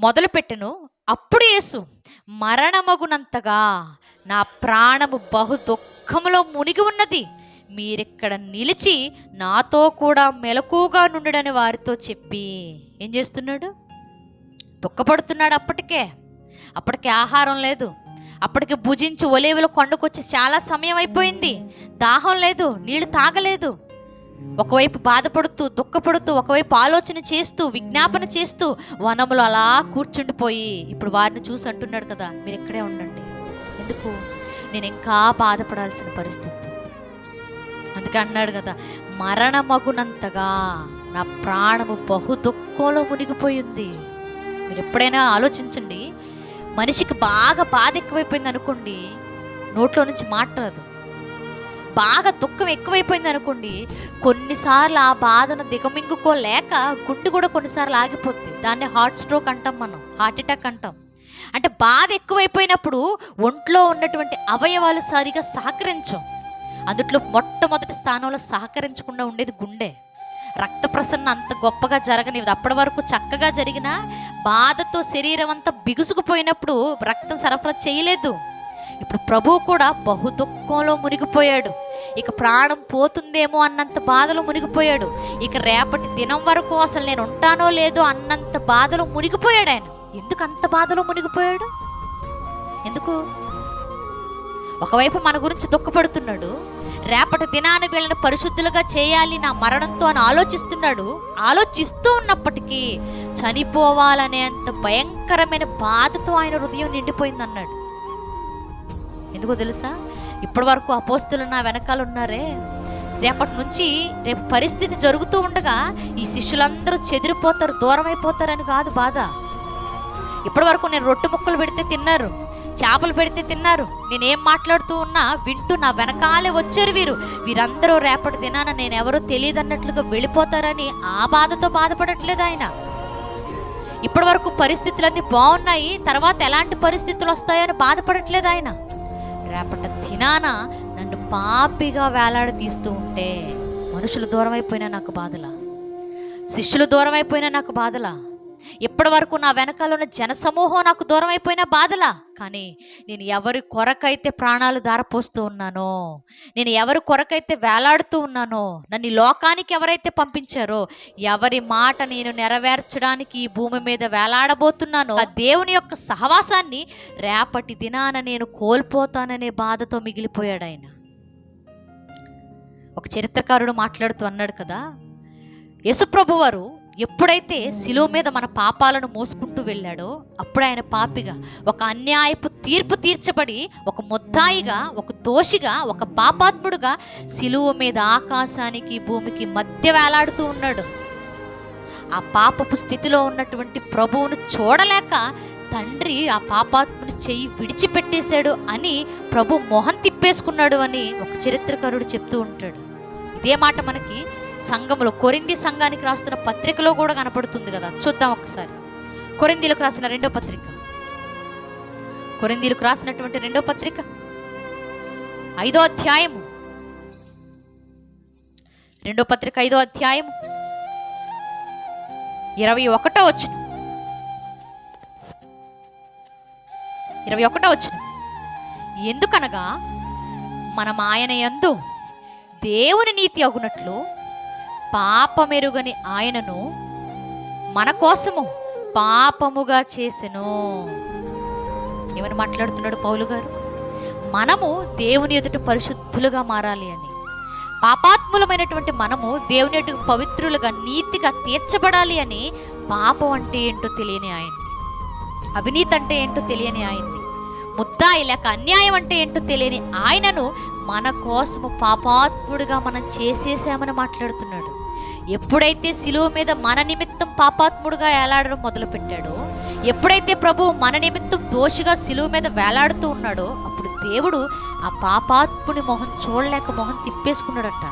మొదలుపెట్టెను. అప్పుడు యేసు, మరణమగునంతగా నా ప్రాణము బహు దుఃఖములో మునిగి ఉన్నది, మీరిక్కడ నిలిచి నాతో కూడా మెలకుగా నుండని వారితో చెప్పి ఏం చేస్తున్నాడు? దుఃఖపడుతున్నాడు. అప్పటికే ఆహారం లేదు. అప్పటికి భుజించి ఒలీవల కొండకొచ్చి చాలా సమయం అయిపోయింది. దాహం లేదు, నీళ్లు తాగలేదు. ఒకవైపు బాధపడుతూ దుఃఖపడుతూ, ఒకవైపు ఆలోచన చేస్తూ విజ్ఞాపన చేస్తూ వనములు అలా కూర్చుండిపోయి ఇప్పుడు వారిని చూసి అంటున్నాడు కదా, మీరు ఇక్కడే ఉండండి. ఎందుకు? నేను ఇంకా బాధపడాల్సిన పరిస్థితి. అందుకే అన్నాడు కదా, మరణమగునంతగా నా ప్రాణము బహు దుఃఖంలో మునిగిపోయింది. మీరు ఎప్పుడైనా ఆలోచించండి, మనిషికి బాగా బాధ ఎక్కువైపోయింది అనుకోండి, నోట్లో నుంచి మాట రాదు. బాగా దుఃఖం ఎక్కువైపోయింది అనుకోండి, కొన్నిసార్లు ఆ బాధను దిగమింగుకోలేక గుండె కూడా కొన్నిసార్లు ఆగిపోద్ది. దాన్ని హార్ట్ స్ట్రోక్ అంటాం, మనం హార్ట్ అటాక్ అంటాం. అంటే బాధ ఎక్కువైపోయినప్పుడు ఒంట్లో ఉన్నటువంటి అవయవాలు సరిగా సహకరించం. అందుట్లో మొట్టమొదటి స్థానంలో సహకరించకుండా ఉండేది గుండె. రక్త ప్రసరణ అంత గొప్పగా జరగనివ్వదు. అప్పటి వరకు చక్కగా జరిగిన బాధతో శరీరం అంతా బిగుసుకుపోయినప్పుడు రక్తం సరఫరా చేయలేదు. ఇప్పుడు ప్రభువు కూడా బహు దుఃఖంలో మునిగిపోయాడు. ఇక ప్రాణం పోతుందేమో అన్నంత బాధలో మునిగిపోయాడు. ఇక రేపటి దినం వరకు అసలు నేను ఉంటానో లేదో అన్నంత బాధలో మునిగిపోయాడు ఆయన. ఎందుకు అంత బాధలో మునిగిపోయాడు? ఎందుకు? ఒకవైపు మన గురించి దుఃఖపడుతున్నాడు, రేపటి దినాన్ని వీళ్ళని పరిశుద్ధులుగా చేయాలి నా మరణంతో అని ఆలోచిస్తున్నాడు. ఆలోచిస్తూ ఉన్నప్పటికీ చనిపోవాలనేంత భయంకరమైన బాధతో ఆయన హృదయం నిండిపోయింది అన్నాడు. ఎందుకో తెలుసా? ఇప్పటి వరకు అపోస్తులు నా వెనకాల ఉన్నారే, రేపటి నుంచి రేపు పరిస్థితి జరుగుతూ ఉండగా ఈ శిష్యులందరూ చెదిరిపోతారు, దూరం అయిపోతారని కాదు బాధ. ఇప్పటి వరకు నేను రొట్టె ముక్కలు పెడితే తిన్నారు, చేపలు పెడితే తిన్నారు, నేనేం మాట్లాడుతూ ఉన్నా వింటూ నా వెనకాలే వచ్చారు వీరందరూ రేపటి దినాన నేను ఎవరో తెలియదన్నట్లుగా వెళ్ళిపోతారని ఆ బాధతో బాధపడట్లేదు ఆయన. ఇప్పటి వరకు పరిస్థితులన్నీ బాగున్నాయి, తర్వాత ఎలాంటి పరిస్థితులు వస్తాయని బాధపడట్లేదు ఆయన. రేపటి దినాన నన్ను పాపిగా వేలాడి తీస్తూ ఉంటే మనుషులు దూరం అయిపోయినా నాకు బాధలా, శిష్యులు దూరం అయిపోయినా నాకు బాధలా, ఇప్పటి వరకు నా వెనకాల ఉన్న జనసమూహం నాకు దూరం అయిపోయినా బాధలా. కానీ నేను ఎవరి కొరకైతే ప్రాణాలు ధారపోస్తూ ఉన్నానో, నేను ఎవరి కొరకైతే వేలాడుతూ ఉన్నానో, నన్ను ఈ లోకానికి ఎవరైతే పంపించారో, ఎవరి మాట నేను నెరవేర్చడానికి ఈ భూమి మీద వేలాడబోతున్నానో, ఆ దేవుని యొక్క సహవాసాన్ని రేపటి దినాన నేను కోల్పోతాననే బాధతో మిగిలిపోయాడు ఆయన. ఒక చరిత్రకారుడు మాట్లాడుతూ అన్నాడు కదా, యేసుప్రభు వారు ఎప్పుడైతే శిలువ మీద మన పాపాలను మోసుకుంటూ వెళ్ళాడో అప్పుడు ఆయన పాపిగా, ఒక అన్యాయపు తీర్పు తీర్చబడి, ఒక ముద్దాయిగా, ఒక దోషిగా, ఒక పాపాత్ముడుగా శిలువ మీద ఆకాశానికి భూమికి మధ్య వేలాడుతూ ఉన్నాడు. ఆ పాపపు స్థితిలో ఉన్నటువంటి ప్రభువును చూడలేక తండ్రి ఆ పాపాత్ముని చెయ్యి విడిచిపెట్టేశాడు అని ప్రభు మొహం తిప్పేసుకున్నాడు అని ఒక చరిత్రకారుడు చెప్తూ ఉంటాడు. ఇదే మాట మనకి సంఘంలో కొరింథీ సంఘానికి రాస్తున్న పత్రికలో కూడా కనపడుతుంది కదా. చూద్దాం ఒకసారి. కొరింథీలకు రాసిన రెండో పత్రిక, కొరింథీలకు రాసినటువంటి రెండో పత్రిక 5వ అధ్యాయము, రెండో పత్రిక 5వ అధ్యాయము 21వ వచనం, 21వ వచనం. ఎందుకనగా మనం ఆయన యందు దేవుని నీతి అగునట్లు పాపమెరుగని ఆయనను మన కోసము పాపముగా చేసెను. ఏమని మాట్లాడుతున్నాడు పౌలు గారు? మనము దేవుని ఎదుట పరిశుద్ధులుగా మారాలి అని, పాపాత్ములమైనటువంటి మనము దేవుని ఎదుట పవిత్రులుగా నీతిగా తీర్చబడాలి అని, పాపం అంటే ఏంటో తెలియని ఆయన్ని, అవినీతి అంటే ఏంటో తెలియని ఆయన్ని, ముద్దాయి లేక అన్యాయం అంటే ఏంటో తెలియని ఆయనను మన కోసము పాపాత్ముడిగా మనం చేసేసామని మాట్లాడుతున్నాడు. ఎప్పుడైతే శిలువ మీద మన నిమిత్తం పాపాత్ముడుగా వేలాడడం మొదలుపెట్టాడో, ఎప్పుడైతే ప్రభువు మన నిమిత్తం దోషిగా శిలువ మీద వేలాడుతూ ఉన్నాడో, అప్పుడు దేవుడు ఆ పాపాత్ముని మొహం చూడలేక మొహం తిప్పేసుకున్నాడట.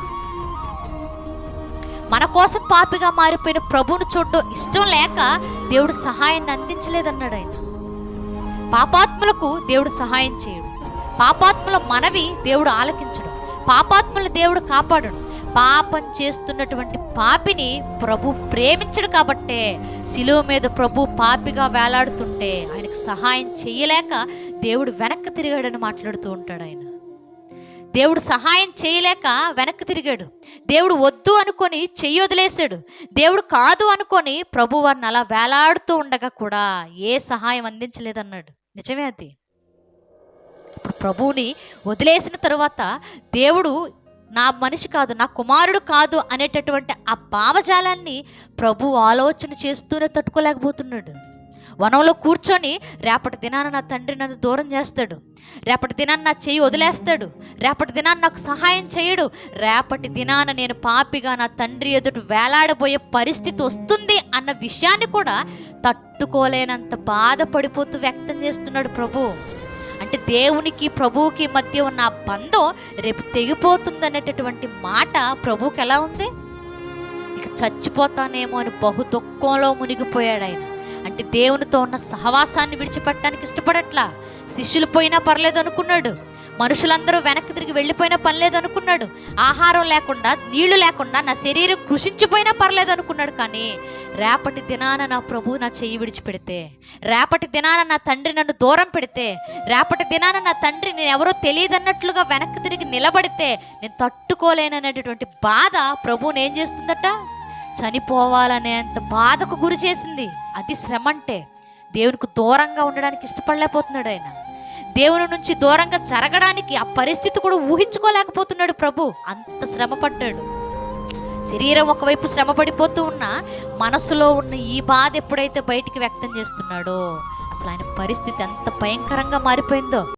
మన కోసం పాపిగా మారిపోయిన ప్రభువును చూడడం ఇష్టం లేక దేవుడు సహాయాన్ని అందించలేదన్నాడు ఆయన. పాపాత్ములకు దేవుడు సహాయం చేయడు, పాపాత్ముల మనవి దేవుడు ఆలకించడు, పాపాత్ముల దేవుడు కాపాడడు, పాపం చేస్తున్నటువంటి పాపిని ప్రభు ప్రేమించడు కాబట్టే శిలువ మీద ప్రభు పాపిగా వేలాడుతుంటే ఆయనకు సహాయం చేయలేక దేవుడు వెనక్కి తిరిగాడని మాట్లాడుతూ ఉంటాడు. ఆయన దేవుడు సహాయం చేయలేక వెనక్కి తిరిగాడు. దేవుడు వద్దు అనుకొని చెయ్యి వదిలేశాడు. దేవుడు కాదు అనుకొని ప్రభు వారిని అలా వేలాడుతూ ఉండగా కూడా ఏ సహాయం అందించలేదన్నాడు. నిజమే అది. ఇప్పుడు ప్రభువుని వదిలేసిన తరువాత దేవుడు నా మనిషి కాదు, నా కుమారుడు కాదు అనేటటువంటి ఆ భావజాలాన్ని ప్రభు ఆలోచన చేస్తూనే తట్టుకోలేకపోతున్నాడు. వనంలో కూర్చొని రేపటి దినాన నా తండ్రి నన్ను దూరం చేస్తాడు, రేపటి దినాన్ని నా చెయ్యి వదిలేస్తాడు, రేపటి దినాన్ని నాకు సహాయం చేయడు, రేపటి దినాన నేను పాపిగా నా తండ్రి ఎదుట వేలాడబోయే పరిస్థితి వస్తుంది అన్న విషయాన్ని కూడా తట్టుకోలేనంత బాధపడిపోతూ వ్యక్తం చేస్తున్నాడు ప్రభు. అంటే దేవునికి ప్రభువుకి మధ్య ఉన్న ఆ బంధం రేపు తెగిపోతుంది అనేటటువంటి మాట ప్రభువుకి ఎలా ఉంది? ఇక చచ్చిపోతానేమో అని బహు దుఃఖంలో మునిగిపోయాడు ఆయన. అంటే దేవునితో ఉన్న సహవాసాన్ని విడిచిపెట్టడానికి ఇష్టపడట్లా. శిష్యులు పోయినా పర్లేదు అనుకున్నాడు, మనుషులందరూ వెనక్కి తిరిగి వెళ్ళిపోయినా పర్లేదు అనుకున్నాడు, ఆహారం లేకుండా నీళ్లు లేకుండా నా శరీరం కృషించిపోయినా పర్లేదు అనుకున్నాడు. కానీ రేపటి దినాన నా ప్రభు నా చెయ్యి విడిచిపెడితే, రేపటి దినాన నా తండ్రి నన్ను దూరం పెడితే, రేపటి దినాన నా తండ్రి నేను ఎవరో తెలియదన్నట్లుగా వెనక్కి తిరిగి నిలబడితే నేను తట్టుకోలేననేటటువంటి బాధ ప్రభువుని ఏం చేస్తుందట? చనిపోవాలనేంత బాధకు గురి చేసింది. అది శ్రమ అంటే. దేవునికి దూరంగా ఉండడానికి ఇష్టపడలేకపోతున్నాడు ఆయన. దేవుని నుంచి దూరంగా జరగడానికి ఆ పరిస్థితి కూడా ఊహించుకోలేకపోతున్నాడు ప్రభు. అంత శ్రమ పడ్డాడు. శరీరం ఒకవైపు శ్రమ పడిపోతూ ఉన్నా మనసులో ఉన్న ఈ బాధ ఎప్పుడైతే బయటికి వ్యక్తం చేస్తున్నాడో అసలు ఆయన పరిస్థితి ఎంత భయంకరంగా మారిపోయిందో.